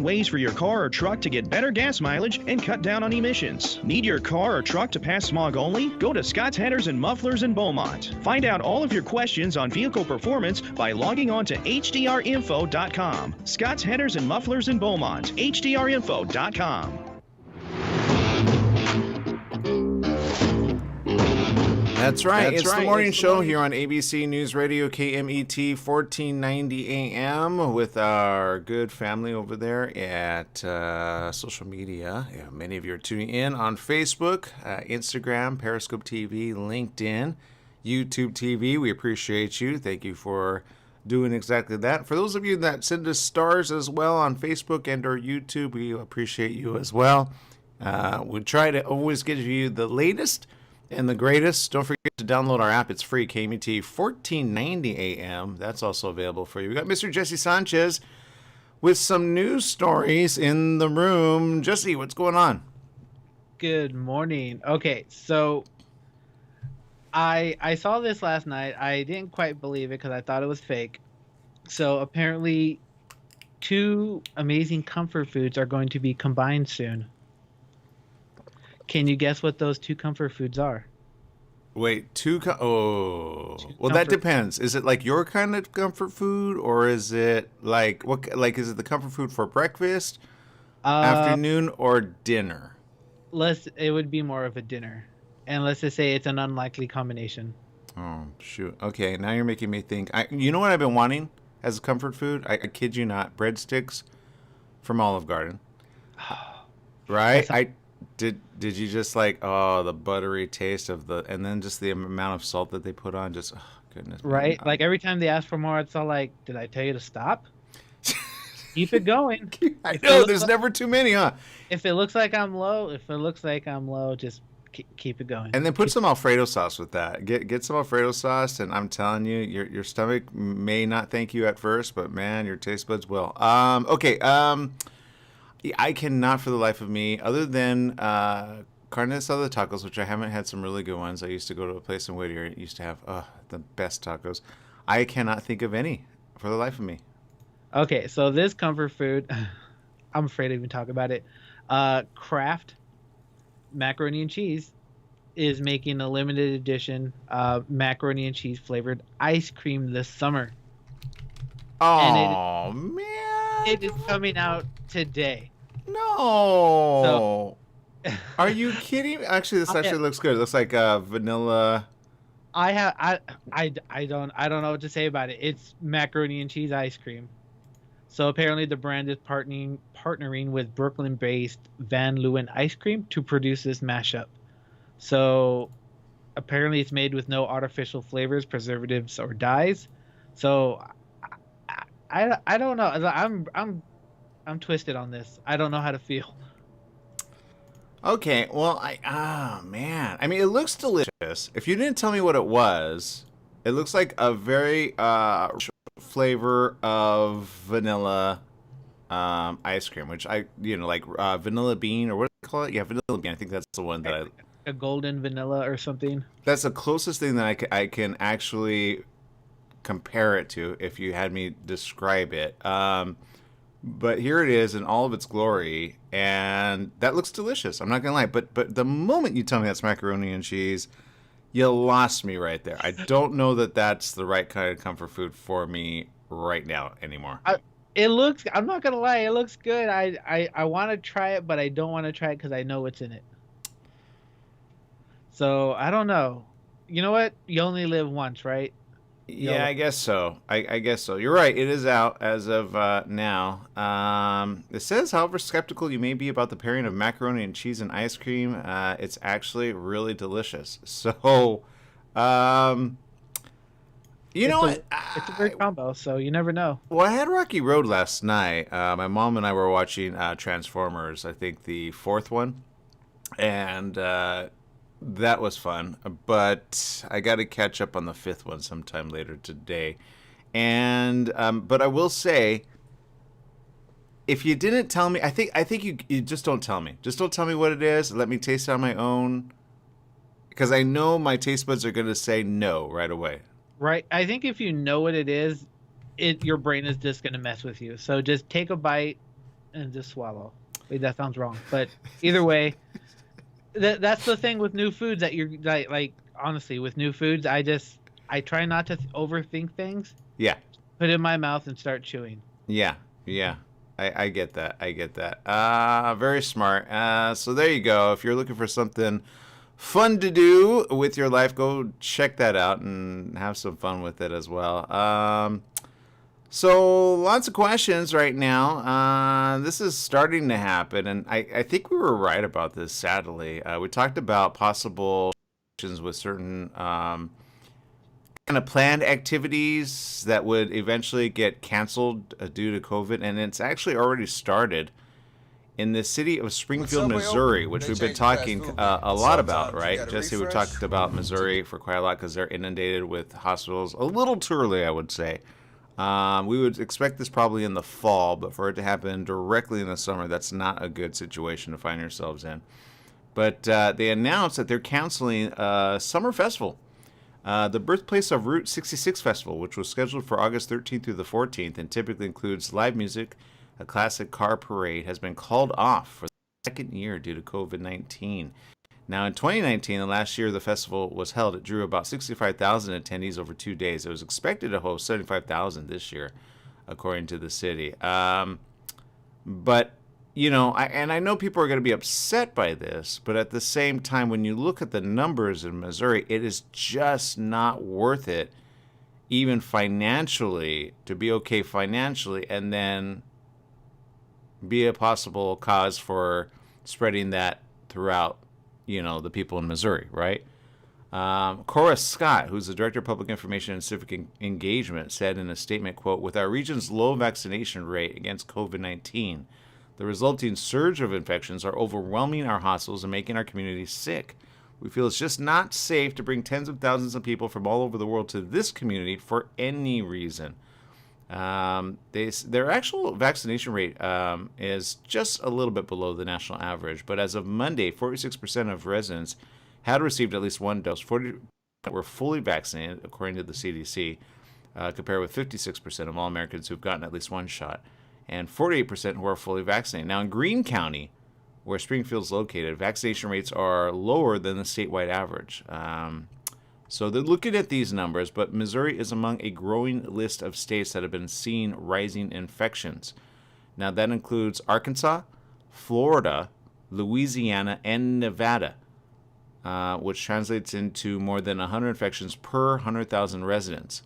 Ways for your car or truck to get better gas mileage and cut down on emissions. Need your car or truck to pass smog only? Go to Scott's Headers and Mufflers in Beaumont. Find out all of your questions on vehicle performance by logging on to hdrinfo.com. Scott's Headers and Mufflers in Beaumont. hdrinfo.com. That's right. It's the morning show here on ABC News Radio, KMET 1490 AM, with our good family over there at social media. Yeah, many of you are tuning in on Facebook, Instagram, Periscope TV, LinkedIn, YouTube TV. We appreciate you. Thank you for doing exactly that. For those of you that send us stars as well on Facebook and or YouTube, we appreciate you as well. We try to always give you the latest and the greatest. Don't forget to download our app. It's free, KMET 1490 AM. That's also available for you. We got Mr. Jesse Sanchez with some news stories in the room. Jesse, what's going on? Good morning. Okay, so I saw this last night. I didn't quite believe it because I thought it was fake. So apparently 2 amazing comfort foods are going to be combined soon. Can you guess what those 2 comfort foods are? Wait, well, that depends. Is it like your kind of comfort food, or is it like is it the comfort food for breakfast, afternoon, or dinner? It would be more of a dinner, and let's just say it's an unlikely combination. Oh shoot! Okay, now you're making me think. You know what I've been wanting as a comfort food? I kid you not, breadsticks from Olive Garden. Right? Did you just like, the buttery taste of and then just the amount of salt that they put on, just, oh, goodness. Right? Like every time they ask for more, it's all like, did I tell you to stop? Keep it going. I know, there's never too many, huh? If it looks like I'm low, just keep it going. And then put some Alfredo sauce with that. Get some Alfredo sauce, and I'm telling you, your stomach may not thank you at first, but man, your taste buds will. Okay, I cannot for the life of me, other than carne asada tacos, which I haven't had some really good ones. I used to go to a place in Whittier. It used to have the best tacos. I cannot think of any for the life of me. Okay, so this comfort food, I'm afraid to even talk about it. Kraft Macaroni and Cheese is making a limited edition macaroni and cheese flavored ice cream this summer. Oh, man. It is coming out today. No. So, are you kidding? Actually, this actually looks good. It looks like vanilla. I don't know what to say about it. It's macaroni and cheese ice cream. So apparently the brand is partnering with Brooklyn-based Van Leeuwen Ice Cream to produce this mashup. So apparently it's made with no artificial flavors, preservatives, or dyes. So I don't know. I'm twisted on this. I don't know how to feel. Okay, well, man. I mean, it looks delicious. If you didn't tell me what it was, it looks like a very flavor of vanilla ice cream, which vanilla bean, or what do they call it? Yeah, vanilla bean. I think that's the one that a golden vanilla or something. That's the closest thing that I can actually compare it to if you had me describe it. But here it is in all of its glory, and that looks delicious. I'm not gonna lie, but the moment you tell me that's macaroni and cheese, you lost me right there. I don't know that that's the right kind of comfort food for me right now anymore. I'm not gonna lie, it looks good. I want to try it, but I don't want to try it because I know what's in it. So I don't know. You know what? You only live once, right? Yeah, I guess so. I guess so. You're right. It is out as of now. It says, however skeptical you may be about the pairing of macaroni and cheese and ice cream, it's actually really delicious. So, it's a great combo, so you never know. Well, I had Rocky Road last night. My mom and I were watching Transformers, I think the 4th one. And that was fun, but I got to catch up on the 5th one sometime later today. And but I will say, if you didn't tell me, I think you just don't tell me. Just don't tell me what it is. Let me taste it on my own, because I know my taste buds are going to say no right away. Right. I think if you know what it is, your brain is just going to mess with you. So just take a bite, and just swallow. Wait, that sounds wrong. But either way, that's the thing with new foods that you're like honestly with new foods. I try not to overthink things. Yeah. Put it in my mouth and start chewing. Yeah. Yeah. I get that. I get that. Very smart. So there you go. If you're looking for something fun to do with your life, go check that out and have some fun with it as well. So lots of questions right now. This is starting to happen, and I think we were right about this, sadly. We talked about possible with certain kind of planned activities that would eventually get canceled due to COVID, and it's actually already started in the city of Springfield, Missouri, which we've been talking a lot about, right? Jesse, we talked about Missouri for quite a lot because they're inundated with hospitals. A little too early, I would say. We would expect this probably in the fall, but for it to happen directly in the summer, that's not a good situation to find yourselves in. But they announced that they're canceling a summer festival. The birthplace of Route 66 Festival, which was scheduled for August 13th through the 14th and typically includes live music, a classic car parade, has been called off for the second year due to COVID-19. Now, in 2019, the last year the festival was held, it drew about 65,000 attendees over 2 days. It was expected to host 75,000 this year, according to the city. But, you know, I know people are going to be upset by this, but at the same time, when you look at the numbers in Missouri, it is just not worth it, even financially, to be okay financially, and then be a possible cause for spreading that throughout, you know, the people in Missouri, right? Cora Scott, who's the Director of Public Information and Civic Engagement, said in a statement, quote, "With our region's low vaccination rate against COVID-19, the resulting surge of infections are overwhelming our hospitals and making our communities sick. We feel it's just not safe to bring tens of thousands of people from all over the world to this community for any reason." Their actual vaccination rate is just a little bit below the national average, but as of Monday, 46% of residents had received at least one dose. 40% were fully vaccinated, according to the CDC, compared with 56% of all Americans who've gotten at least one shot, and 48% who are fully vaccinated. Now, in Greene County, where Springfield's located, vaccination rates are lower than the statewide average. So they're looking at these numbers, but Missouri is among a growing list of states that have been seeing rising infections. Now, that includes Arkansas, Florida, Louisiana, and Nevada, which translates into more than 100 infections per 100,000 residents.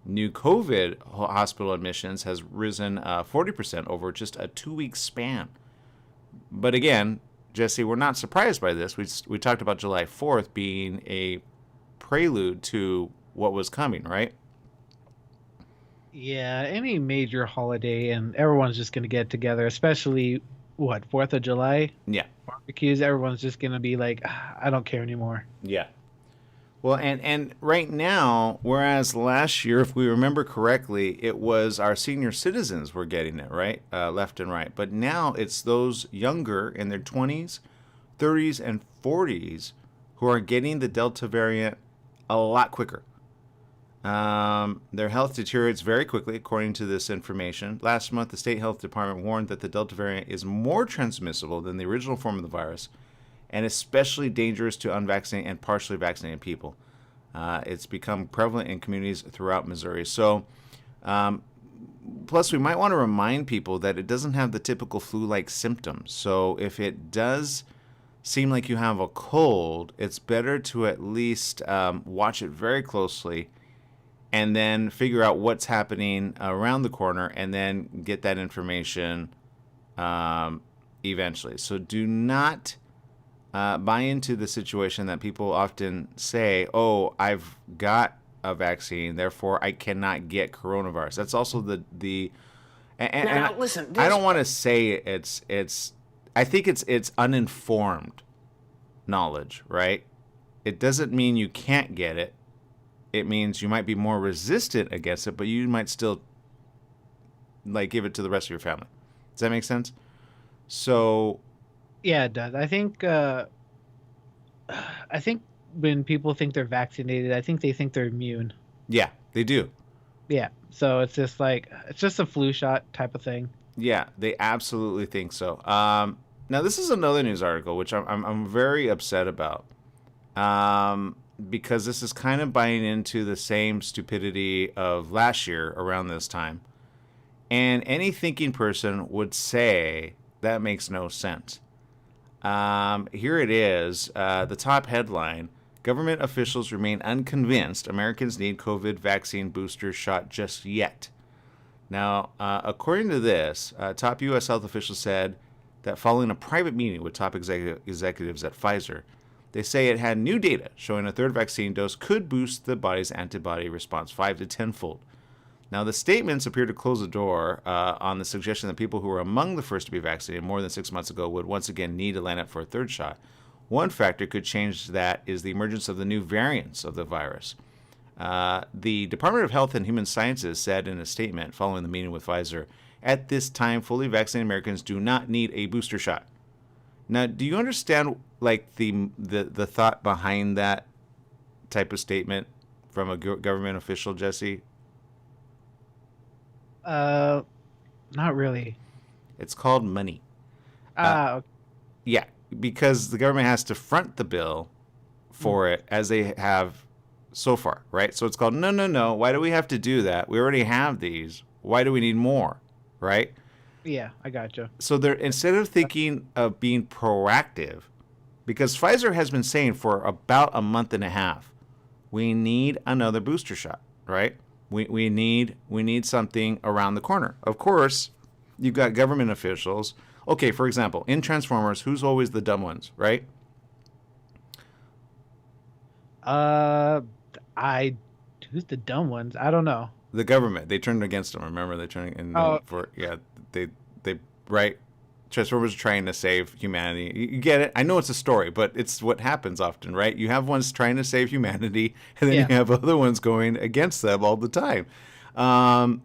New COVID hospital admissions has risen 40% over just a 2-week span. But again, Jesse, we're not surprised by this. We talked about July 4th being a prelude to what was coming, right? Yeah, any major holiday and everyone's just going to get together, especially, 4th of July? Yeah. Barbecues, everyone's just going to be like, I don't care anymore. Yeah. Well, and right now, whereas last year, if we remember correctly, it was our senior citizens were getting it, right? Left and right. But now it's those younger in their 20s, 30s, and 40s who are getting the Delta variant a lot quicker. Their health deteriorates very quickly, according to this information. Last month, the state health department warned that the Delta variant is more transmissible than the original form of the virus, and especially dangerous to unvaccinated and partially vaccinated people. It's become prevalent in communities throughout Missouri. So, plus, we might want to remind people that it doesn't have the typical flu-like symptoms. So if it does seem like you have a cold, it's better to at least watch it very closely and then figure out what's happening around the corner and then get that information eventually. So do not buy into the situation that people often say, oh, I've got a vaccine, therefore I cannot get coronavirus. That's also listen, I don't want to say it's I think it's uninformed knowledge, right? It doesn't mean you can't get it. It means you might be more resistant against it, but you might still give it to the rest of your family. Does that make sense? So yeah, it does. I think when people think they're vaccinated, I think they think they're immune. Yeah, they do. Yeah. So it's just a flu shot type of thing. Yeah, they absolutely think so. Now, this is another news article which I'm very upset about, because this is kind of buying into the same stupidity of last year around this time. And any thinking person would say that makes no sense. Here it is, the top headline: government officials remain unconvinced Americans need COVID vaccine booster shot just yet. Now, according to this, top U.S. health officials said that following a private meeting with top executives at Pfizer, they say it had new data showing a third vaccine dose could boost the body's antibody response 5 to 10-fold. Now, the statements appear to close the door on the suggestion that people who were among the first to be vaccinated more than 6 months ago would once again need to line up for a third shot. One factor could change that is the emergence of the new variants of the virus. The Department of Health and Human Sciences said in a statement following the meeting with Pfizer, at this time, fully vaccinated Americans do not need a booster shot. Now, do you understand like the thought behind that type of statement from a government official, Jesse? Not really. It's called money. Okay. Yeah, because the government has to front the bill for it as they have so far, right? So it's called, no. Why do we have to do that? We already have these. Why do we need more, right? Yeah, I gotcha. So they're, instead of thinking of being proactive, because Pfizer has been saying for about a month and a half, we need another booster shot, right? We need something around the corner. Of course, you've got government officials. Okay, for example, in Transformers, who's always the dumb ones, right? Who's the dumb ones? I don't know. The government. They turned against them. Remember, they turned in for they right. Transformers are trying to save humanity. You get it? I know it's a story, but it's what happens often, right? You have ones trying to save humanity, and then you have other ones going against them all the time. According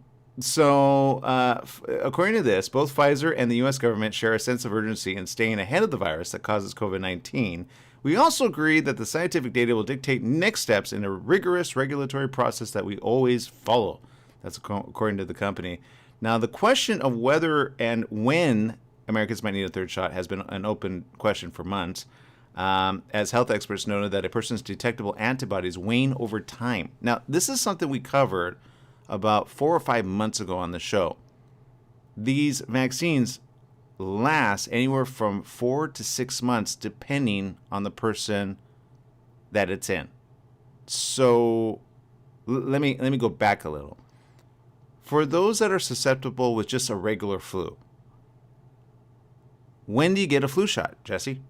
to this, both Pfizer and the U.S. government share a sense of urgency in staying ahead of the virus that causes COVID-19. We also agree that the scientific data will dictate next steps in a rigorous regulatory process that we always follow. That's according to the company. Now, the question of whether and when Americans might need a third shot has been an open question for months, as health experts noted that a person's detectable antibodies wane over time. Now, this is something we covered about 4 or 5 months ago on the show. These vaccines last anywhere from 4 to 6 months, depending on the person that it's in. So let me go back a little. For those that are susceptible with just a regular flu, when do you get a flu shot, Jesse?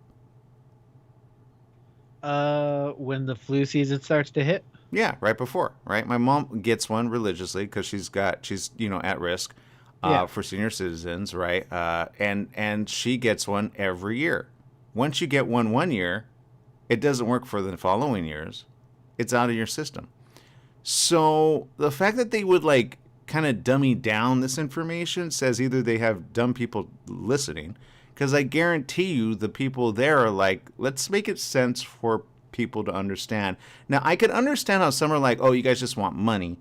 When the flu season starts to hit. Yeah, right before, right? My mom gets one religiously because she's at risk for senior citizens, right? And she gets one every year. Once you get one year, it doesn't work for the following years. It's out of your system. So the fact that they would like kind of dummy down this information says either they have dumb people listening, because I guarantee you the people there are like, let's make it sense for people to understand. Now, I could understand how some are like, oh, you guys just want money.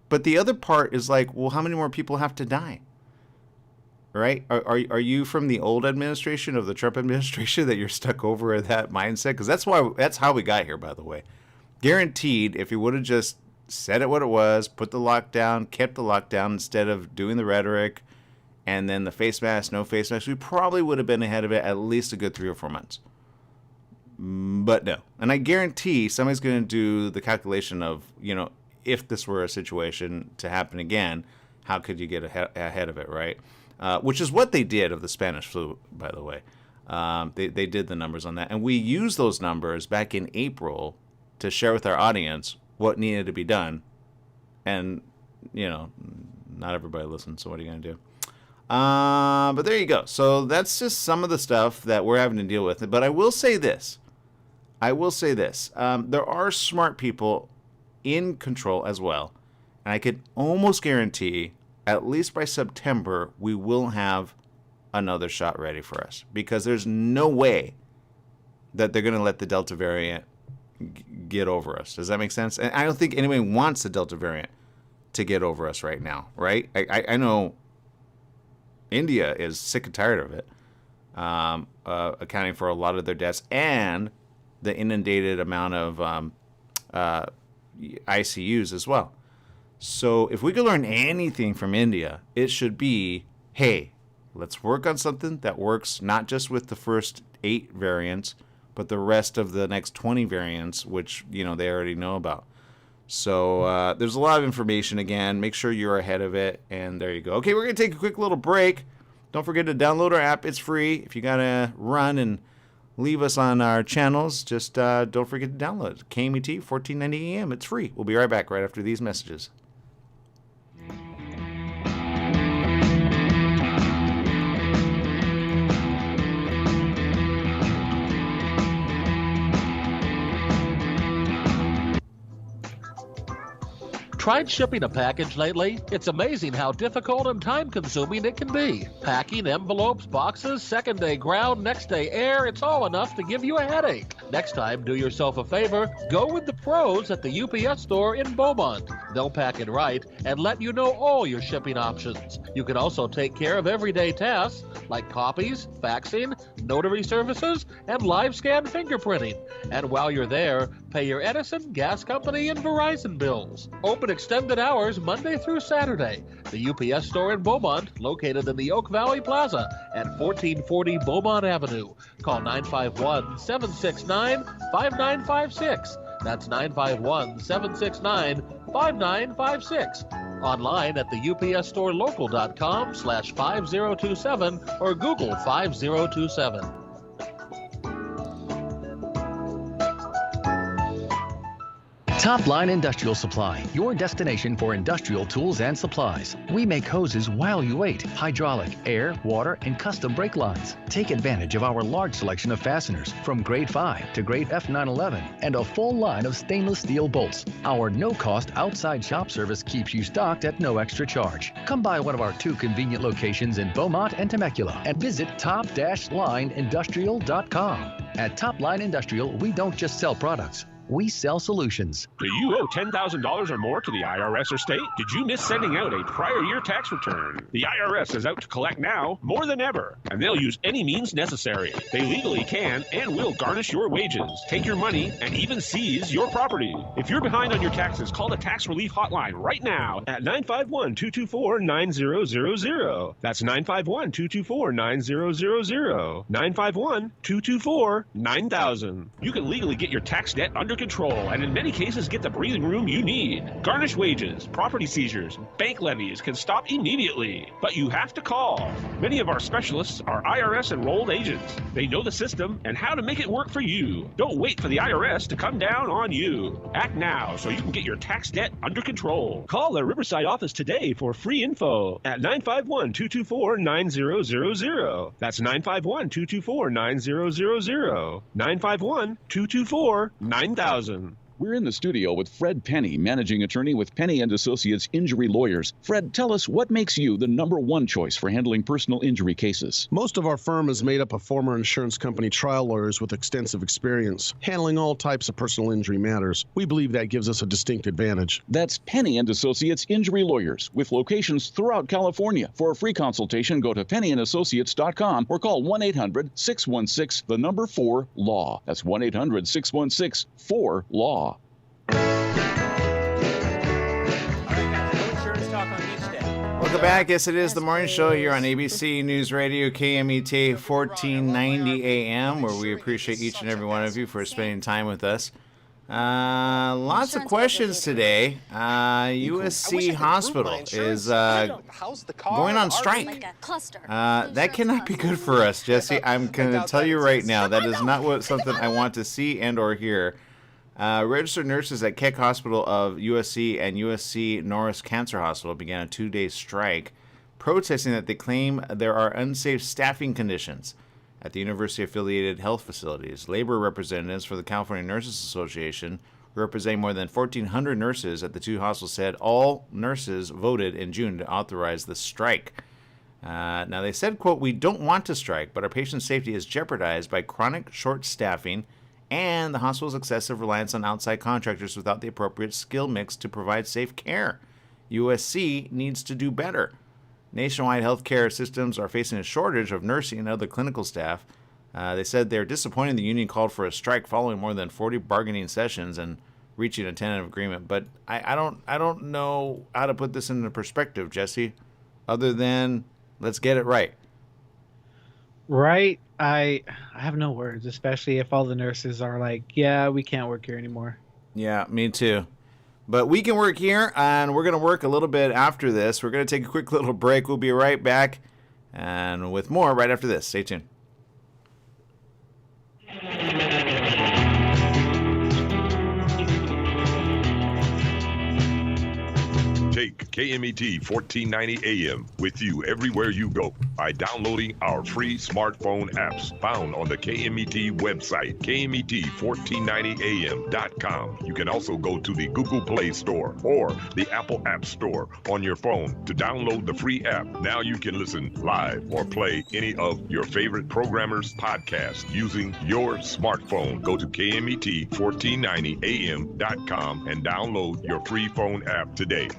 But the other part is like, well, how many more people have to die? Right? Are you from the old administration of the Trump administration that you're stuck over that mindset? Because that's how we got here, by the way. Guaranteed, if he would have just said it what it was, put the lockdown, kept the lockdown instead of doing the rhetoric, and then the face mask, no face mask, we probably would have been ahead of it at least a good 3 or 4 months. But no. And I guarantee somebody's going to do the calculation of, if this were a situation to happen again, how could you get ahead of it, right? Which is what they did of the Spanish flu, by the way. They did the numbers on that. And we used those numbers back in April to share with our audience what needed to be done. And, not everybody listened, so what are you going to do? But there you go. So that's just some of the stuff that we're having to deal with. But I will say this. There are smart people in control as well. And I could almost guarantee, at least by September, we will have another shot ready for us. Because there's no way that they're going to let the Delta variant get over us. Does that make sense? And I don't think anyone wants the Delta variant to get over us right now, right? I know India is sick and tired of it, accounting for a lot of their deaths and the inundated amount of ICUs as well. So if we could learn anything from India, it should be, hey, let's work on something that works not just with the first 8 variants, but the rest of the next 20 variants, which, they already know about. So there's a lot of information again. Make sure you're ahead of it. And there you go. Okay, we're going to take a quick little break. Don't forget to download our app. It's free. If you got to run and leave us on our channels, just don't forget to download it. KMET 1490 AM. It's free. We'll be right back right after these messages. Tried shipping a package lately? It's amazing how difficult and time-consuming it can be. Packing, envelopes, boxes, second-day ground, next-day air, it's all enough to give you a headache. Next time, do yourself a favor, go with the pros at the UPS store in Beaumont. They'll pack it right and let you know all your shipping options. You can also take care of everyday tasks like copies, faxing, notary services, and live scan fingerprinting. And while you're there, pay your Edison, gas company, and Verizon bills. Open extended hours Monday through Saturday. The UPS store in Beaumont, located in the Oak Valley Plaza at 1440 Beaumont Avenue. Call 951-769-5956. That's 951-769-5956. Online at the upsstorelocal.com/5027 or Google 5027. Top Line Industrial Supply, your destination for industrial tools and supplies. We make hoses while you wait, hydraulic, air, water, and custom brake lines. Take advantage of our large selection of fasteners from grade 5 to grade F911 and a full line of stainless steel bolts. Our no-cost outside shop service keeps you stocked at no extra charge. Come by one of our 2 convenient locations in Beaumont and Temecula and visit top-lineindustrial.com. At Top Line Industrial, we don't just sell products. We sell solutions. Do you owe $10,000 or more to the IRS or state? Did you miss sending out a prior year tax return? The IRS is out to collect now more than ever, and they'll use any means necessary. They legally can and will garnish your wages, take your money, and even seize your property. If you're behind on your taxes, call the Tax Relief Hotline right now at 951-224-9000. That's 951-224-9000. 951-224-9000. You can legally get your tax debt under control and in many cases get the breathing room you need. Garnished wages, property seizures, bank levies can stop immediately, but you have to call. Many of our specialists are IRS enrolled agents. They know the system and how to make it work for you. Don't wait for the IRS to come down on you. Act now so you can get your tax debt under control. Call the Riverside office today for free info at 951-224-9000. That's 951-224-9000. 951-224-9000. We're in the studio with Fred Penny, managing attorney with Penny & Associates Injury Lawyers. Fred, tell us what makes you the #1 choice for handling personal injury cases. Most of our firm is made up of former insurance company trial lawyers with extensive experience handling all types of personal injury matters. We believe that gives us a distinct advantage. That's Penny & Associates Injury Lawyers with locations throughout California. For a free consultation, go to pennyandassociates.com or call 1-800-616-4-LAW. That's 1-800-616-4-LAW. Welcome back. Yes, it is the morning show here on ABC News Radio, KMET 1490 AM, where we appreciate each and every one of you for spending time with us. Lots of questions today. USC Hospital is going on strike. That cannot be good for us, Jesse. I'm going to tell you right now, that is not something I want to see and or hear. Registered nurses at Keck Hospital of USC and USC Norris Cancer Hospital began a 2-day strike, protesting that they claim there are unsafe staffing conditions at the university-affiliated health facilities. Labor representatives for the California Nurses Association, representing more than 1,400 nurses at the 2 hospitals, said all nurses voted in June to authorize the strike. Now, they said, quote, "We don't want to strike, but our patient safety is jeopardized by chronic short staffing and the hospital's excessive reliance on outside contractors without the appropriate skill mix to provide safe care. USC needs to do better." Nationwide healthcare systems are facing a shortage of nursing and other clinical staff. They said they're disappointed the union called for a strike following more than 40 bargaining sessions and reaching a tentative agreement. But I don't know how to put this into perspective, Jesse, other than let's get it right. Right. I have no words, especially if all the nurses are like, yeah, we can't work here anymore. Yeah, me too. But we can work here, and we're going to work a little bit after this. We're going to take a quick little break. We'll be right back, and with more right after this. Stay tuned. Take KMET 1490 AM with you everywhere you go by downloading our free smartphone apps found on the KMET website, KMET1490am.com. You can also go to the Google Play Store or the Apple App Store on your phone to download the free app. Now you can listen live or play any of your favorite programmers' podcasts using your smartphone. Go to KMET1490am.com and download your free phone app today.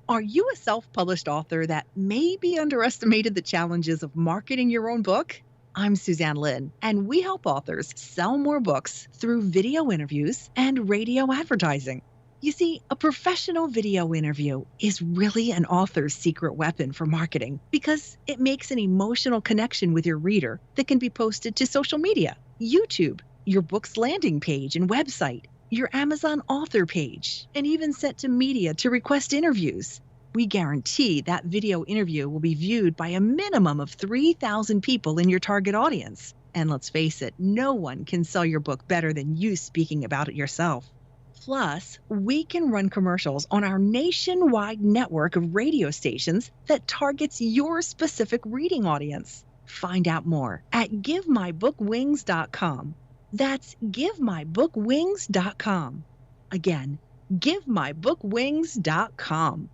Are you a self-published author that maybe underestimated the challenges of marketing your own book? I'm Suzanne Lynn, and we help authors sell more books through video interviews and radio advertising. You see, a professional video interview is really an author's secret weapon for marketing because it makes an emotional connection with your reader that can be posted to social media, YouTube, your book's landing page and website, your Amazon author page, and even sent to media to request interviews. We guarantee that video interview will be viewed by a minimum of 3,000 people in your target audience. And let's face it, no one can sell your book better than you speaking about it yourself. Plus, we can run commercials on our nationwide network of radio stations that targets your specific reading audience. Find out more at GiveMyBookWings.com. That's GiveMyBookWings.com. Again, GiveMyBookWings.com.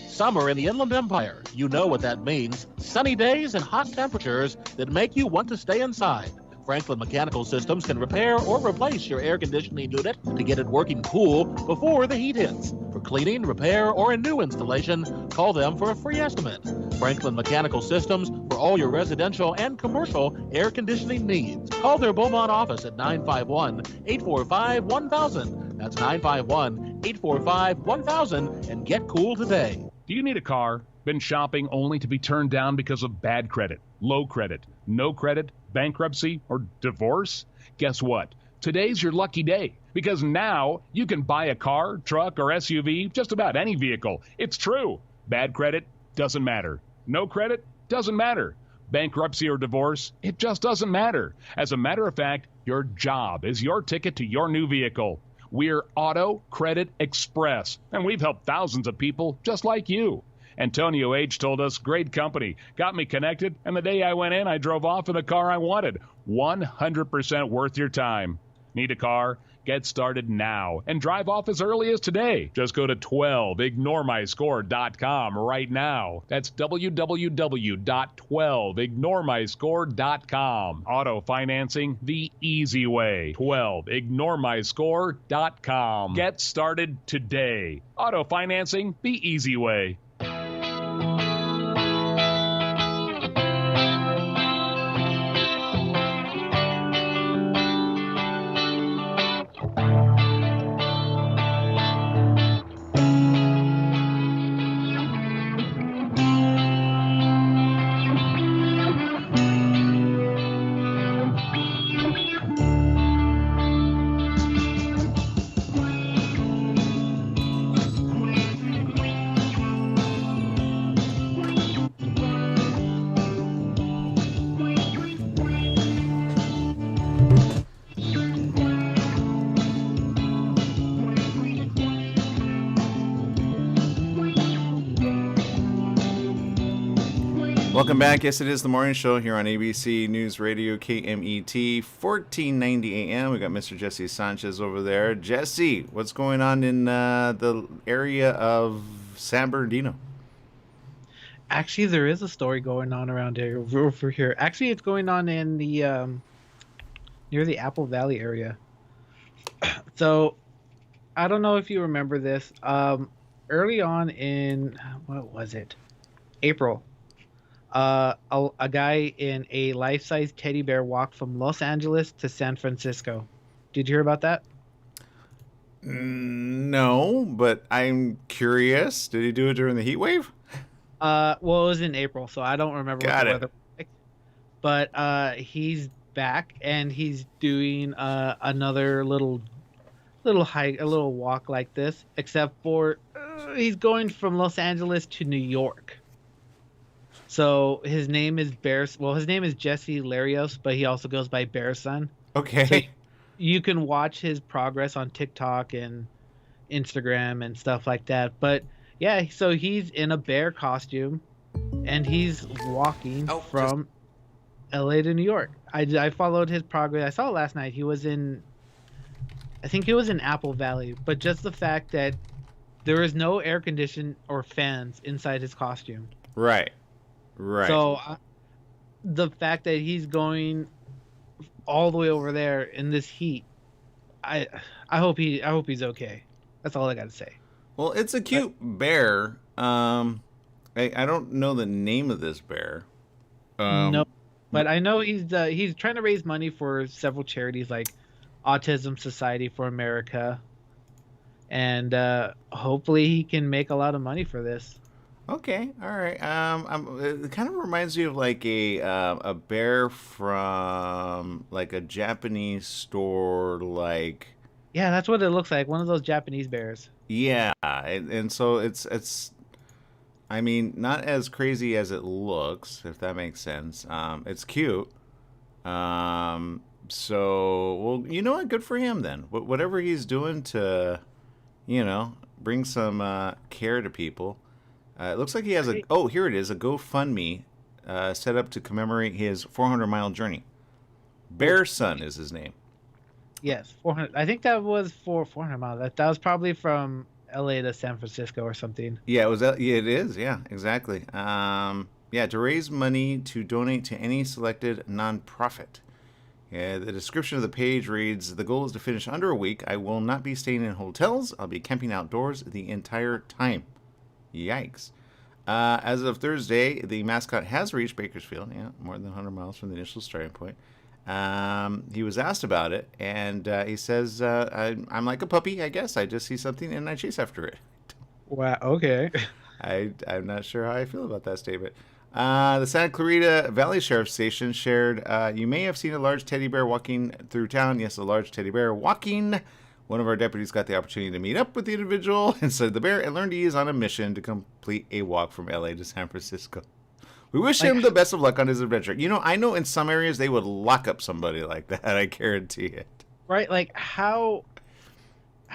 Summer in the Inland Empire. You know what that means. Sunny days and hot temperatures that make you want to stay inside. Franklin Mechanical Systems can repair or replace your air conditioning unit to get it working cool before the heat hits. For cleaning, repair, or a new installation, call them for a free estimate. Franklin Mechanical Systems for all your residential and commercial air conditioning needs. Call their Beaumont office at 951-845-1000. That's 951-845-1000 and get cool today. Do you need a car? Been shopping only to be turned down because of bad credit, low credit, no credit, bankruptcy, or divorce? Guess what? Today's your lucky day because now you can buy a car, truck, or SUV, just about any vehicle. It's true. Bad credit doesn't matter. No credit doesn't matter. Bankruptcy or divorce, it just doesn't matter. As a matter of fact, your job is your ticket to your new vehicle. We're Auto Credit Express, and we've helped thousands of people just like you. Antonio H. told us, great company, got me connected, and the day I went in, I drove off in the car I wanted. 100% worth your time. Need a car? Get started now and drive off as early as today. Just go to 12ignoremyscore.com right now. That's www.12ignoremyscore.com. Auto financing the easy way. 12ignoremyscore.com. Get started today. Auto financing the easy way. Welcome back. Yes, it is the morning show here on ABC News Radio KMET 1490 AM. We got Mr. Jesse Sanchez over there. Jesse, what's going on in the area of San Bernardino? Actually, there is a story going on around here, over here. Actually, it's going on in the near the Apple Valley area. So, I don't know if you remember this. Early on in, what was it? April. A guy in a life-size teddy bear walked from Los Angeles to San Francisco. Did you hear about that? No, but I'm curious. Did he do it during the heat wave? Well, it was in April, so I don't remember what Got the it. weather was like. But he's back and he's doing another little hike, a little walk like this, except for he's going from Los Angeles to New York. So his name is Bears. Well, his name is Jesse Larios, but he also goes by Bear Son. Okay. So you can watch his progress on TikTok and Instagram and stuff like that. But yeah, so he's in a bear costume and he's walking from LA to New York. I followed his progress. I saw it last night. I think he was in Apple Valley, but just the fact that there is no air condition or fans inside his costume. Right. So the fact that he's going all the way over there in this heat, I hope he's okay. That's all I got to say. Well, it's a cute bear. I don't know the name of this bear. No, but I know he's trying to raise money for several charities like Autism Society for America, and hopefully he can make a lot of money for this. Okay, all right. It kind of reminds me of like a bear from like a Japanese store, like. Yeah, that's what it looks like. One of those Japanese bears. Yeah, and so it's. I mean, not as crazy as it looks, if that makes sense. It's cute. So, well, you know what? Good for him then. Whatever he's doing to, bring some care to people. It looks like he has here it is, a GoFundMe set up to commemorate his 400-mile journey. Bear Son is his name. Yes, 400. I think that was for 400 miles. That was probably from LA to San Francisco or something. Yeah, it is. Yeah, exactly. To raise money to donate to any selected nonprofit. Yeah, the description of the page reads, "The goal is to finish under a week. I will not be staying in hotels. I'll be camping outdoors the entire time." Yikes. As of Thursday, the mascot has reached Bakersfield, more than 100 miles from the initial starting point. He was asked about it, and he says, I'm like a puppy, I guess. I just see something and I chase after it. Wow, okay. I'm not sure how I feel about that statement. The Santa Clarita Valley Sheriff's Station shared, you may have seen a large teddy bear walking through town. Yes, a large teddy bear walking. One of our deputies got the opportunity to meet up with the individual inside the bear and learned he is on a mission to complete a walk from LA to San Francisco. We wish him the best of luck on his adventure. I know in some areas they would lock up somebody like that. I guarantee it. Right? Like how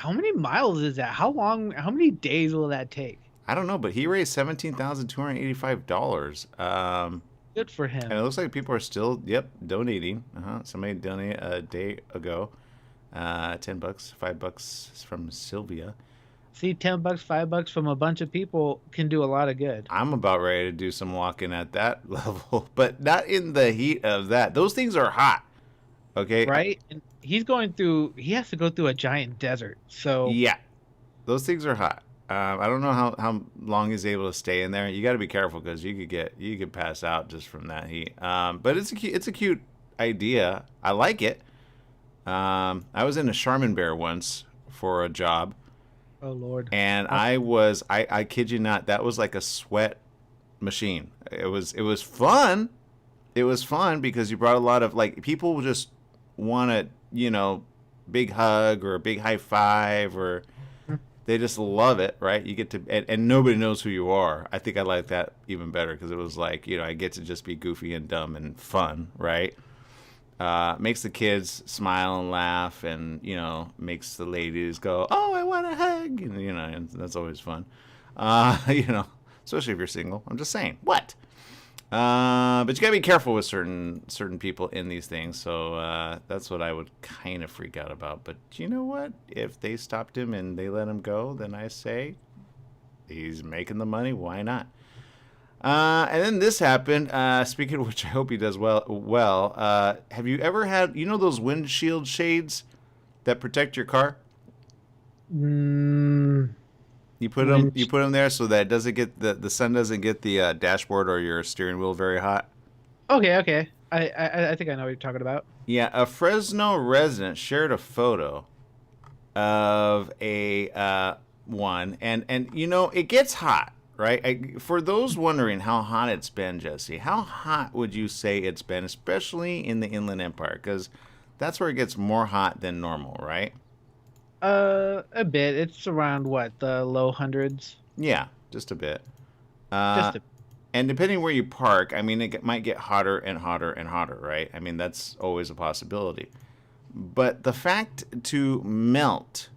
many miles is that? How many days will that take? I don't know, but he raised $17,285. Good for him. And it looks like people are still, donating. Somebody donated a day ago. $10, $5 from Sylvia. See, $10, $5 from a bunch of people can do a lot of good. I'm about ready to do some walking at that level, but not in the heat of that. Those things are hot. Okay. Right? And he has to go through a giant desert. So yeah, those things are hot. I don't know how long he's able to stay in there. You got to be careful because you could pass out just from that heat. But it's a cute idea. I like it. I was in a Charmin bear once for a job. Oh Lord. And I kid you not, that was like a sweat machine. It was fun. It was fun because you brought a lot of people just want a, big hug or a big high five, or they just love it, right? You get to, and nobody knows who you are. I think I like that even better because it was like, I get to just be goofy and dumb and fun, right? Makes the kids smile and laugh, and makes the ladies go, "Oh, I want a hug," and and that's always fun. Especially if you're single. I'm just saying. What? But you gotta be careful with certain people in these things. So that's what I would kind of freak out about. But you know what? If they stopped him and they let him go, then I say he's making the money. Why not? And then this happened. Speaking of which, I hope he does well. Have you ever had, those windshield shades that protect your car? You put them there so that it doesn't get the sun doesn't get the dashboard or your steering wheel very hot. Okay. I think I know what you're talking about. Yeah, a Fresno resident shared a photo of a one, and it gets hot, right? For those wondering how hot it's been, Jesse, how hot would you say it's been, especially in the Inland Empire? Because that's where it gets more hot than normal, right? A bit. It's around what, the low hundreds? Yeah, just a bit. Just a And depending where you park, I mean, it might get hotter and hotter and hotter, right? I mean, that's always a possibility. But the fact to melt.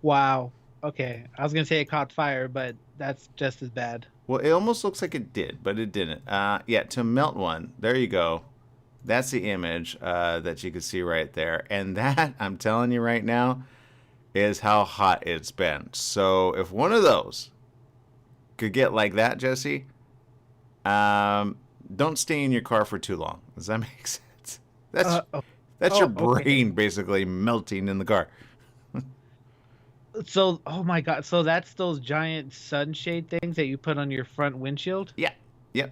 Wow. Okay. I was going to say it caught fire, but that's just as bad. Well, it almost looks like it did, but it didn't. Yeah, to melt one. There you go. That's the image that you can see right there. And that, I'm telling you right now, is how hot it's been. So if one of those could get like that, Jesse, don't stay in your car for too long. Does that make sense? That's your brain basically melting in the car. So, oh my God. So that's those giant sunshade things that you put on your front windshield? Yeah. Yep.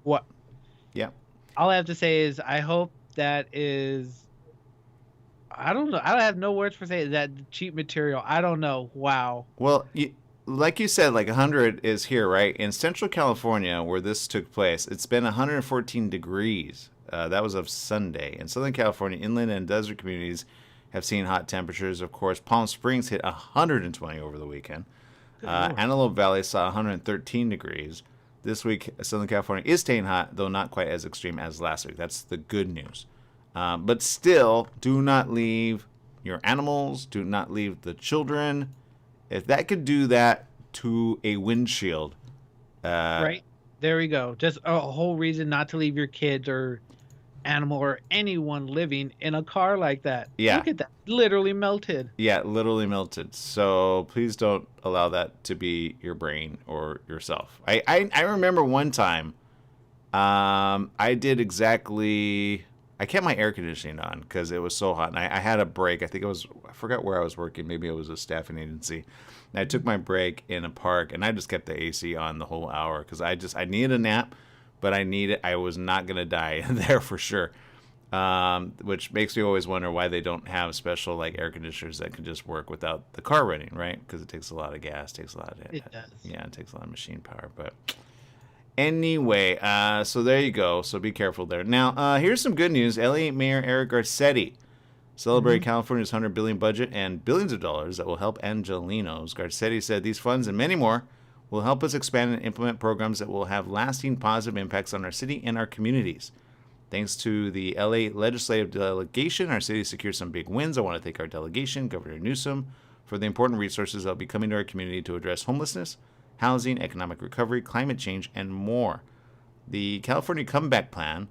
What? Yep. All I have to say is I hope that is, I don't know. I have no words for saying that cheap material. I don't know. Wow. Well, like you said, like 100 is here, right? In Central California, where this took place, it's been 114 degrees. That was of Sunday. In Southern California, inland and desert communities have seen hot temperatures. Of course, Palm Springs hit 120 over the weekend. Antelope Valley saw 113 degrees. This week, Southern California is staying hot, though not quite as extreme as last week. That's the good news. But still, do not leave your animals. Do not leave the children. If that could do that to a windshield. Right. There we go. Just a whole reason not to leave your kids or animal or anyone living in a car like that. Yeah. Look at that. Literally melted. Yeah, literally melted. So please don't allow that to be your brain or yourself. I remember one time I did exactly... I kept my air conditioning on because it was so hot. And I had a break. I forgot where I was working. Maybe it was a staffing agency. And I took my break in a park, and I just kept the AC on the whole hour because I needed a nap, but I was not going to die there for sure. Which makes me always wonder why they don't have special like air conditioners that can just work without the car running, right? Because it takes a lot of gas, takes a lot of... It does. Yeah, it takes a lot of machine power, but... Anyway, so there you go. So be careful there. Now, here's some good news. LA Mayor Eric Garcetti celebrated California's $100 billion budget and billions of dollars that will help Angelenos. Garcetti said these funds and many more will help us expand and implement programs that will have lasting positive impacts on our city and our communities. Thanks to the LA legislative delegation, our city secured some big wins. I want to thank our delegation, Governor Newsom, for the important resources that will be coming to our community to address homelessness, housing, economic recovery, climate change, and more. The California Comeback Plan,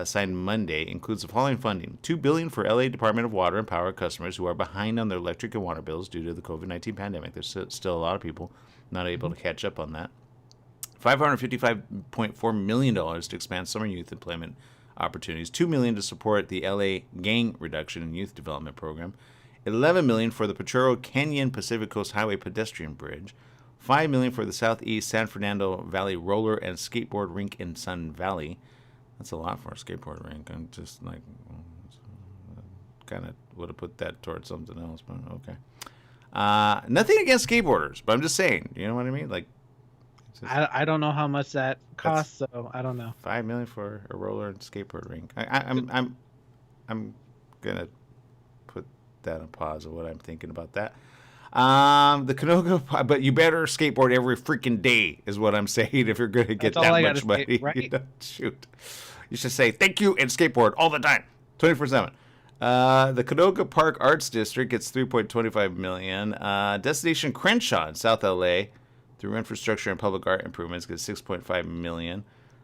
signed Monday, includes the following funding: $2 billion for LA Department of Water and Power customers who are behind on their electric and water bills due to the COVID-19 pandemic. There's still a lot of people not able to catch up on that. $555.4 million to expand summer youth employment opportunities. $2 million to support the LA Gang Reduction and Youth Development Program. $11 million for the Potrero Canyon Pacific Coast Highway Pedestrian Bridge. $5 million for the Southeast San Fernando Valley Roller and Skateboard Rink in Sun Valley. That's a lot for a skateboard rink. I'm just like, kind of would have put that towards something else, but okay. Nothing against skateboarders, but I'm just saying, you know what I mean? Like, I don't know how much that costs, so I don't know. $5 million for a roller and skateboard rink. I'm gonna put that on pause of what I'm thinking about that. The Canoga, but you better skateboard every freaking day, is what I'm saying. If you're going to get that much money, right? You know, shoot, you should say thank you and skateboard all the time, 24/7. The Canoga Park Arts District gets $3.25 million. Destination Crenshaw in South LA, through infrastructure and public art improvements, gets $6.5 million.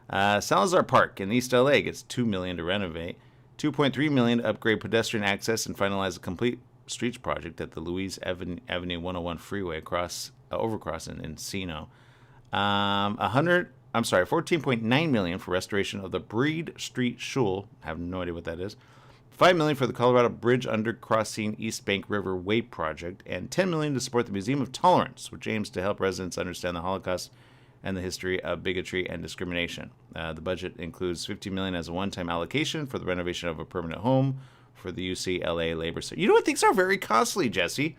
Salazar Park in East LA gets $2 million to renovate. $2.3 million to upgrade pedestrian access and finalize a complete streets project at the Louise Avenue 101 freeway overcross in Encino. $14.9 million for restoration of the Breed Street Shul. I have no idea what that is. $5 million for the Colorado Bridge Undercrossing East Bank River Way project, and $10 million to support the Museum of Tolerance, which aims to help residents understand the Holocaust and the history of bigotry and discrimination. The budget includes $50 million as a one-time allocation for the renovation of a permanent home for the UCLA Labor Center. You know what? Things are very costly, Jesse.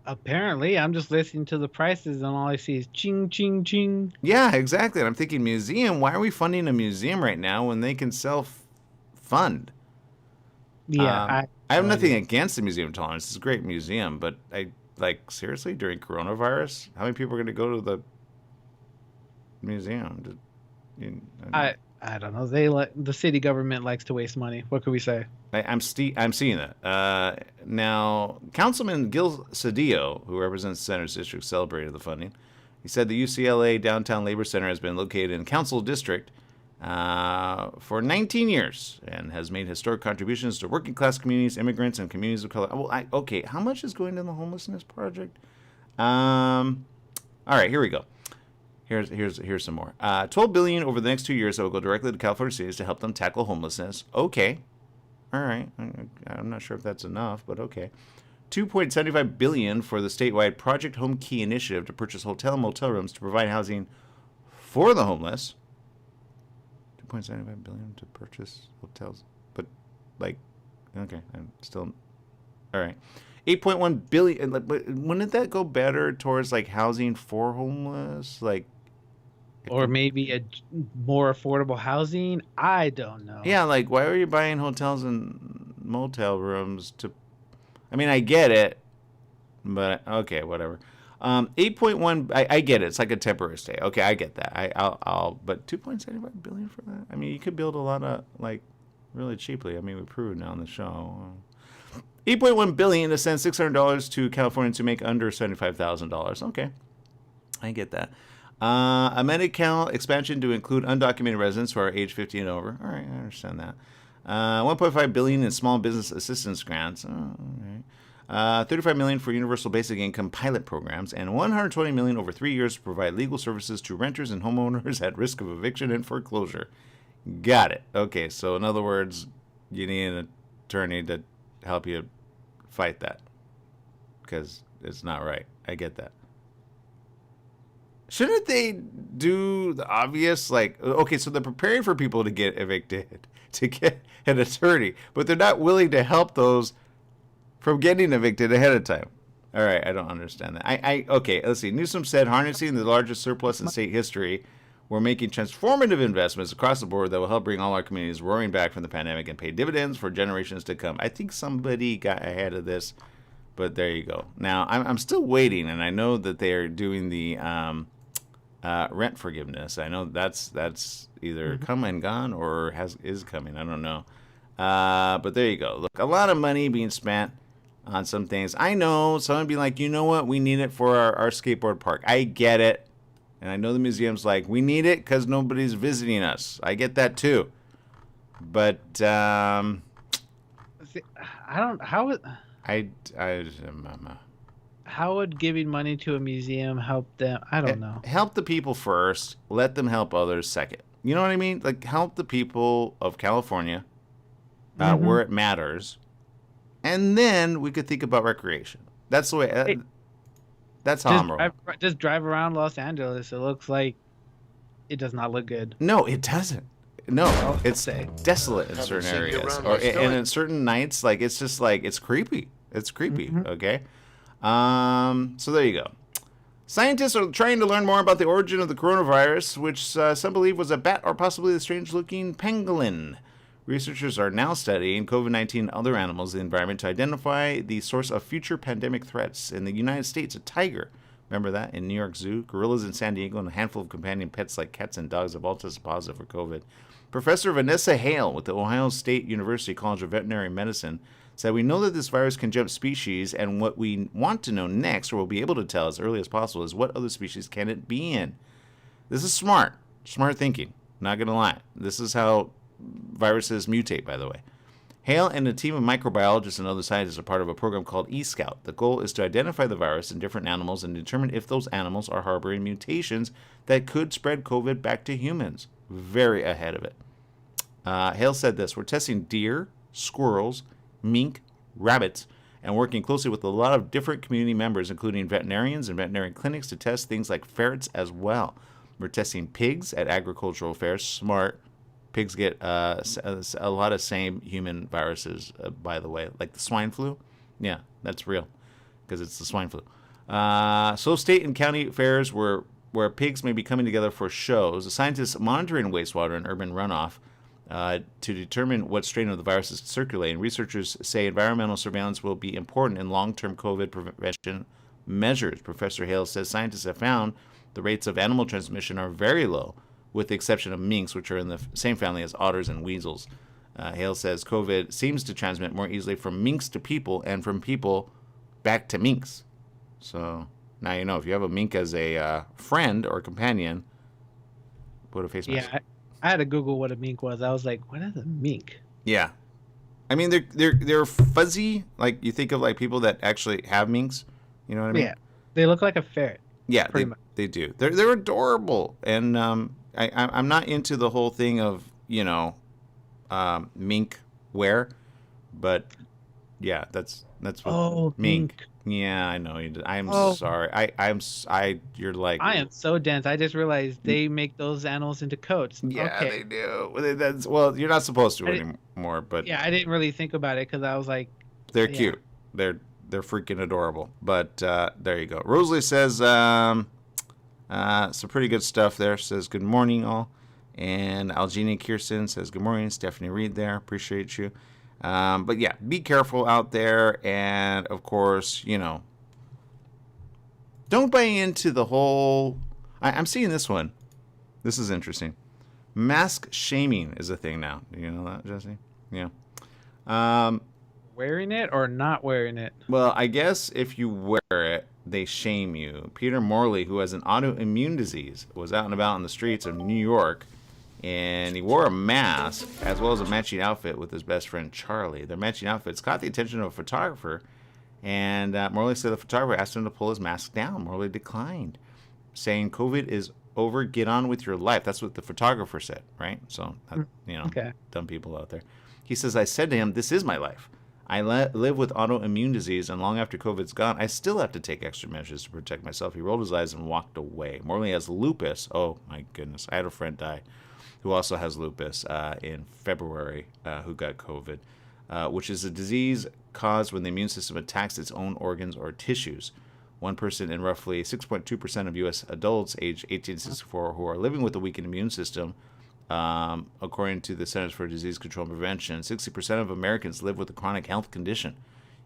Apparently, I'm just listening to the prices, and all I see is ching, ching, ching. Yeah, exactly. And I'm thinking, museum, why are we funding a museum right now when they can self-fund? Yeah. I have nothing against the Museum of Tolerance. It's a great museum, but seriously, during coronavirus, how many people are going to go to the museum? I don't know. The city government likes to waste money. What could we say? I'm seeing that. Now, Councilman Gil Cedillo, who represents Center's district, celebrated the funding. He said the UCLA Downtown Labor Center has been located in Council District for 19 years and has made historic contributions to working class communities, immigrants, and communities of color. Well, okay, how much is going to the homelessness project? All right, here we go. Here's some more. $12 billion over the next 2 years that will go directly to California cities to help them tackle homelessness. Okay. All right. I'm not sure if that's enough, but okay. $2.75 billion for the statewide Project Home Key initiative to purchase hotel and motel rooms to provide housing for the homeless. $2.75 billion to purchase hotels, but okay, I'm still all right. $8.1 billion. But wouldn't that go better towards housing for homeless, or maybe a more affordable housing? I don't know. Yeah, why are you buying hotels and motel rooms to? I mean, I get it, but okay, whatever. 8.1. I get it. It's like a temporary stay. Okay, I get that. I'll. But $2.75 billion for that. I mean, you could build a lot of really cheaply. I mean, we've proven now on the show. $8.1 billion to send $600 to Californians who make under $75,000. Okay, I get that. A Medi-Cal expansion to include undocumented residents who are age 50 and over. All right, I understand that. $1.5 billion in small business assistance grants. All right. $35 million for universal basic income pilot programs, and $120 million over 3 years to provide legal services to renters and homeowners at risk of eviction and foreclosure. Got it. Okay, so in other words, you need an attorney to help you fight that because it's not right. I get that. Shouldn't they do the obvious, okay, so they're preparing for people to get evicted, to get an attorney, but they're not willing to help those from getting evicted ahead of time. All right, I don't understand that. Okay, let's see. Newsom said harnessing the largest surplus in state history, we're making transformative investments across the board that will help bring all our communities roaring back from the pandemic and pay dividends for generations to come. I think somebody got ahead of this, but there you go. Now, I'm still waiting, and I know that they are doing the rent forgiveness. I know that's either come and gone or is coming. I don't know. But there you go. Look, a lot of money being spent on some things. I know someone be like, you know what? We need it for our skateboard park. I get it. And I know the museum's we need it because nobody's visiting us. I get that too. But See, I don't. How would giving money to a museum help them? I don't know. Help the people first. Let them help others second. You know what I mean? Help the people of California where it matters. And then we could think about recreation. That's the way. That's how I'm rolling. Just drive around Los Angeles. It looks like it does not look good. No, it doesn't. No, it's desolate in certain areas, and in certain nights, it's just it's creepy. It's creepy. Okay. So there you go. Scientists are trying to learn more about the origin of the coronavirus, which some believe was a bat or possibly the strange-looking pangolin. Researchers are now studying COVID-19 and other animals in the environment to identify the source of future pandemic threats. In the United States, a tiger, remember that, in New York Zoo, gorillas in San Diego, and a handful of companion pets like cats and dogs have all tested positive for COVID. Professor Vanessa Hale with the Ohio State University College of Veterinary Medicine said, we know that this virus can jump species, and what we want to know next, or we'll be able to tell as early as possible, is what other species can it be in. This is smart thinking, not going to lie. This is how viruses mutate, by the way. Hale and a team of microbiologists and other scientists are part of a program called eScout. The goal is to identify the virus in different animals and determine if those animals are harboring mutations that could spread COVID back to humans. Very ahead of it. Hale said this: "We're testing deer, squirrels, mink, rabbits, and working closely with a lot of different community members, including veterinarians and veterinary clinics, to test things like ferrets as well. We're testing pigs at agricultural fairs." Smart. Pigs get a lot of same human viruses, by the way, like the swine flu. Yeah, that's real, because it's the swine flu. So state and county fairs where pigs may be coming together for shows. The scientists monitoring wastewater and urban runoff to determine what strain of the virus is circulating. Researchers say environmental surveillance will be important in long-term COVID prevention measures. Professor Hale says scientists have found the rates of animal transmission are very low, with the exception of minks, which are in the same family as otters and weasels. Hale says COVID seems to transmit more easily from minks to people and from people back to minks. So now you know, if you have a mink as a friend or companion, put a face mask. Yeah, I had to Google what a mink was. I was like, what is a mink? Yeah. I mean, they're fuzzy. Like, you think of like people that actually have minks. You know what I mean? Yeah. They look like a ferret. Yeah, they do. They're adorable. And I'm not into the whole thing of, mink wear, but yeah, that's what mink. Yeah, I know. I'm sorry. You're like, I am so dense. I just realized they make those animals into coats. Yeah, okay. They do. You're not supposed to anymore, but yeah, I didn't really think about it because I was like, they're cute. They're freaking adorable. But there you go. Rosalie says some pretty good stuff there. Says good morning all. And Algenia Kirsten says good morning. Stephanie Reed there. Appreciate you. But yeah, be careful out there. And of course, don't buy into the whole, I'm seeing this one. This is interesting. Mask shaming is a thing now. Do you know that, Jesse? Yeah. Wearing it or not wearing it? Well, I guess if you wear it, they shame you. Peter Morley, who has an autoimmune disease, was out and about in the streets of New York, and he wore a mask as well as a matching outfit with his best friend Charlie. Their matching outfits caught the attention of a photographer, and Morley said the photographer asked him to pull his mask down. Morley declined, saying, "COVID is over. Get on with your life." That's what the photographer said, right? So, okay. Dumb people out there. He says, "I said to him, this is my life. I live with autoimmune disease, and long after COVID's gone, I still have to take extra measures to protect myself." He rolled his eyes and walked away. Morley has lupus. Oh, my goodness. I had a friend die who also has lupus in February who got COVID, which is a disease caused when the immune system attacks its own organs or tissues. One person in roughly 6.2% of U.S. adults aged 18 to 64 who are living with a weakened immune system, according to the Centers for Disease Control and Prevention, 60% of Americans live with a chronic health condition.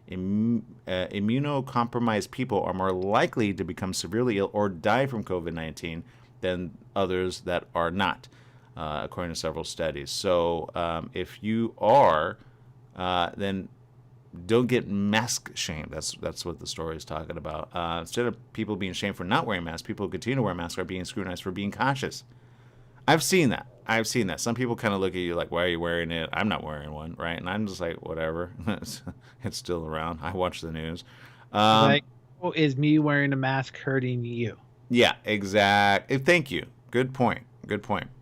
Immunocompromised people are more likely to become severely ill or die from COVID-19 than others that are not, according to several studies. So if you are, then don't get mask shamed. That's what the story is talking about. Instead of people being shamed for not wearing masks, people who continue to wear masks are being scrutinized for being cautious. I've seen that. Some people kind of look at you like, why are you wearing it? I'm not wearing one, right? And I'm just like, whatever. It's still around. I watch the news. Is me wearing a mask hurting you? Yeah, exactly. Thank you. Good point.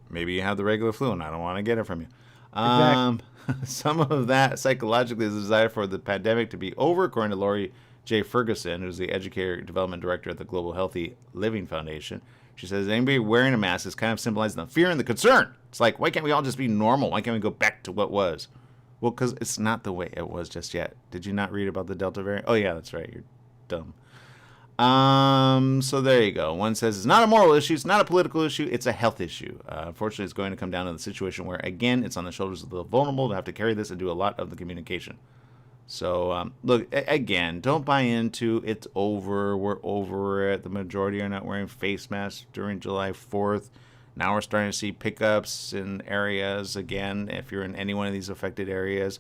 Maybe you have the regular flu and I don't want to get it from you. Exactly. Some of that psychologically is a desire for the pandemic to be over, according to Lori J. Ferguson, who's the Educator Development Director at the Global Healthy Living Foundation. She says anybody wearing a mask is kind of symbolizing the fear and the concern. It's like, why can't we all just be normal? Why can't we go back to what was? Well, because it's not the way it was just yet. Did you not read about the Delta variant? Oh, yeah, that's right. You're dumb. So there you go. One says it's not a moral issue. It's not a political issue. It's a health issue. Unfortunately, it's going to come down to the situation where, again, it's on the shoulders of the vulnerable to have to carry this and do a lot of the communication. So, look, again, don't buy into it's over. We're over it. The majority are not wearing face masks during July 4th. Now we're starting to see pickups in areas. Again, if you're in any one of these affected areas,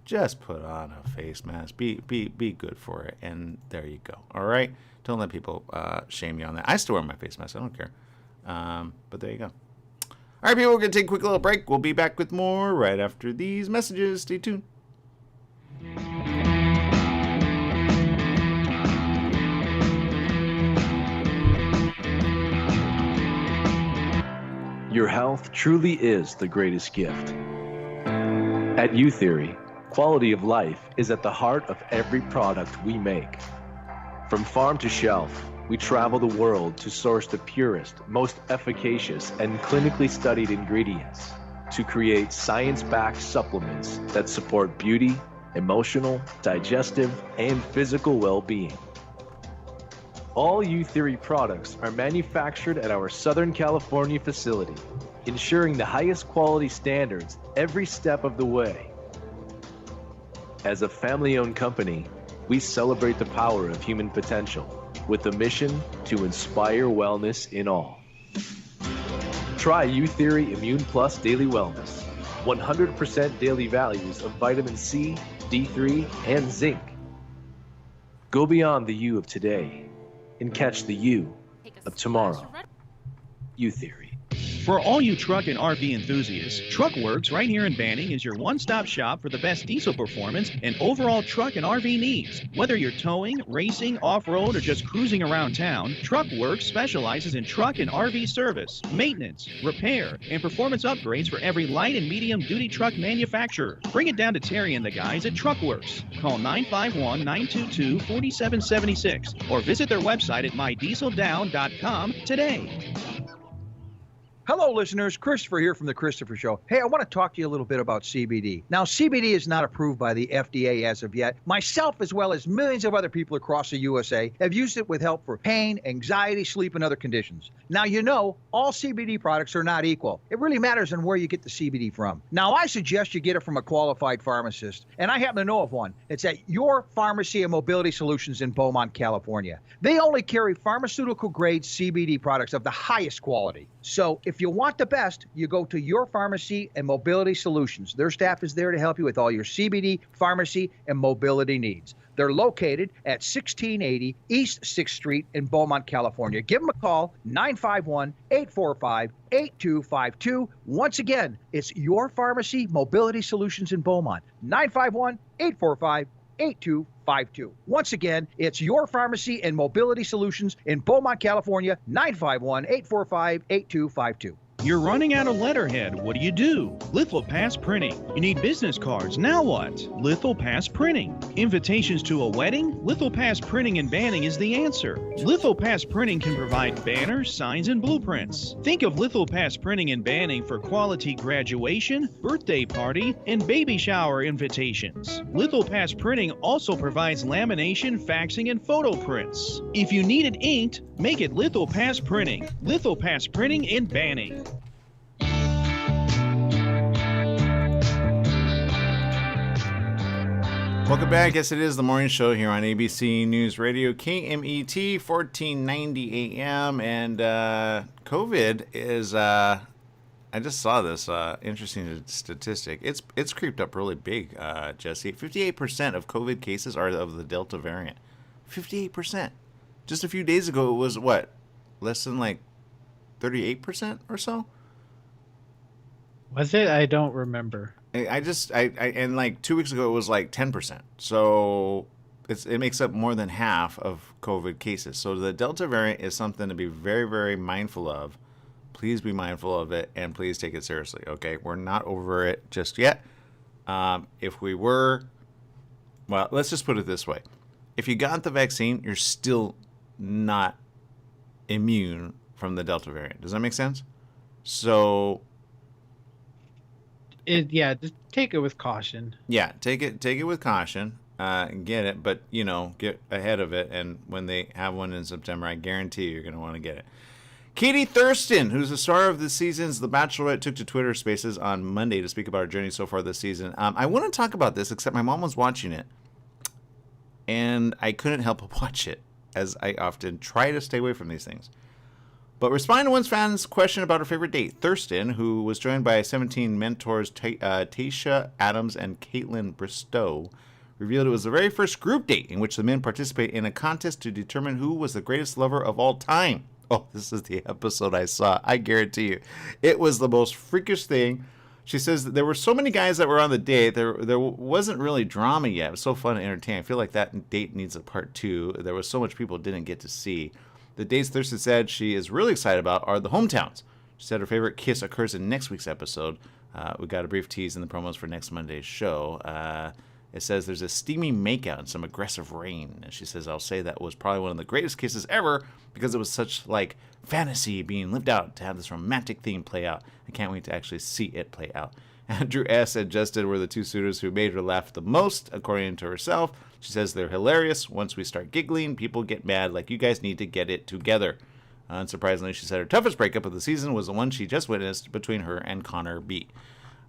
just put on a face mask. Be good for it. And there you go. All right? Don't let people shame you on that. I still wear my face mask. I don't care. But there you go. All right, people, we're going to take a quick little break. We'll be back with more right after these messages. Stay tuned. Your health truly is the greatest gift. At U-Theory, quality of life is at the heart of every product we make. From farm to shelf, we travel the world to source the purest, most efficacious, and clinically studied ingredients to create science-backed supplements that support beauty, emotional, digestive, and physical well-being. All U-Theory products are manufactured at our Southern California facility, ensuring the highest quality standards every step of the way. As a family-owned company, we celebrate the power of human potential with a mission to inspire wellness in all. Try U-Theory Immune Plus Daily Wellness. 100% daily values of vitamin C, D3, and zinc. Go beyond the you of today and catch the you of tomorrow. U-Theory. For all you truck and RV enthusiasts, TruckWorks right here in Banning is your one-stop shop for the best diesel performance and overall truck and RV needs. Whether you're towing, racing, off-road, or just cruising around town, TruckWorks specializes in truck and RV service, maintenance, repair, and performance upgrades for every light and medium-duty truck manufacturer. Bring it down to Terry and the guys at TruckWorks. Call 951-922-4776 or visit their website at mydieseldown.com today. Hello, listeners. Christopher here from The Christopher Show. Hey, I want to talk to you a little bit about CBD. Now, CBD is not approved by the FDA as of yet. Myself, as well as millions of other people across the USA, have used it with help for pain, anxiety, sleep, and other conditions. Now, you know, all CBD products are not equal. It really matters on where you get the CBD from. Now, I suggest you get it from a qualified pharmacist, and I happen to know of one. It's at Your Pharmacy and Mobility Solutions in Beaumont, California. They only carry pharmaceutical-grade CBD products of the highest quality. So if you want the best, you go to Your Pharmacy and Mobility Solutions. Their staff is there to help you with all your CBD, pharmacy, and mobility needs. They're located at 1680 East 6th Street in Beaumont, California. Give them a call, 951-845-8252. Once again, it's Your Pharmacy Mobility Solutions in Beaumont, 951-845-8252. Once again, it's Your Pharmacy and Mobility Solutions in Beaumont, California, 951-845-8252. You're running out of letterhead. What do you do? Lithopass Printing. You need business cards. Now what? Lithopass Printing. Invitations to a wedding? Lithopass Printing and Banning is the answer. Lithopass Printing can provide banners, signs, and blueprints. Think of Lithopass Printing and Banning for quality graduation, birthday party, and baby shower invitations. Lithopass Printing also provides lamination, faxing, and photo prints. If you need it inked, make it Lithopass Printing. Lithopass Printing and Banning. Welcome back. Yes, it is the morning show here on ABC News Radio, KMET, 1490 AM. And COVID is, I just saw this interesting statistic. It's creeped up really big, Jesse. 58% of COVID cases are of the Delta variant. 58%. Just a few days ago, it was what? Less than like 38% or so? Was it? I don't remember. And like 2 weeks ago, it was like 10%. So it makes up more than half of COVID cases. So the Delta variant is something to be very, very mindful of. Please be mindful of it, and please take it seriously, okay? We're not over it just yet. If we were, well, let's just put it this way. If you got the vaccine, you're still not immune from the Delta variant. Does that make sense? So... just take it with caution. Yeah, take it with caution. Get it, but get ahead of it. And when they have one in September, I guarantee you're going to want to get it. Katie Thurston, who's the star of this season's The Bachelorette, took to Twitter Spaces on Monday to speak about her journey so far this season. I want to talk about this, except my mom was watching it, and I couldn't help but watch it, as I often try to stay away from these things. But responding to one fan's question about her favorite date, Thurston, who was joined by 17 mentors Tasha Adams and Caitlin Bristow, revealed it was the very first group date in which the men participate in a contest to determine who was the greatest lover of all time. Oh, this is the episode I saw. I guarantee you. It was the most freakish thing. She says that there were so many guys that were on the date. There wasn't really drama yet. It was so fun and entertaining. I feel like that date needs a part 2. There was so much people didn't get to see. The dates Thurston said she is really excited about are the hometowns. She said her favorite kiss occurs in next week's episode We got a brief tease in the promos for next Monday's show. It says there's a steamy makeout and some aggressive rain. And she says, I'll say that was probably one of the greatest kisses ever because it was such like fantasy being lived out to have this romantic theme play out. I can't wait to actually see it play out. Andrew S. and Justin were the two suitors who made her laugh the most, according to herself. She says they're hilarious. Once we start giggling, people get mad like you guys need to get it together. Unsurprisingly, she said her toughest breakup of the season was the one she just witnessed between her and Connor B.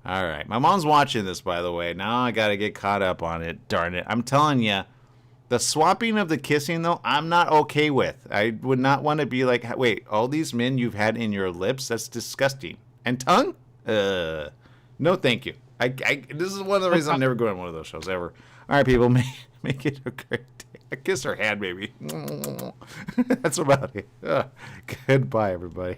All right. My mom's watching this, by the way. Now I got to get caught up on it. Darn it. I'm telling you, the swapping of the kissing, though, I'm not okay with. I would not want to be like, wait, all these men you've had in your lips? That's disgusting. And tongue? No, thank you. This is one of the reasons I'm never going on one of those shows ever. All right, people, make it a great day. I kiss her hand, maybe. That's about it. Goodbye, everybody.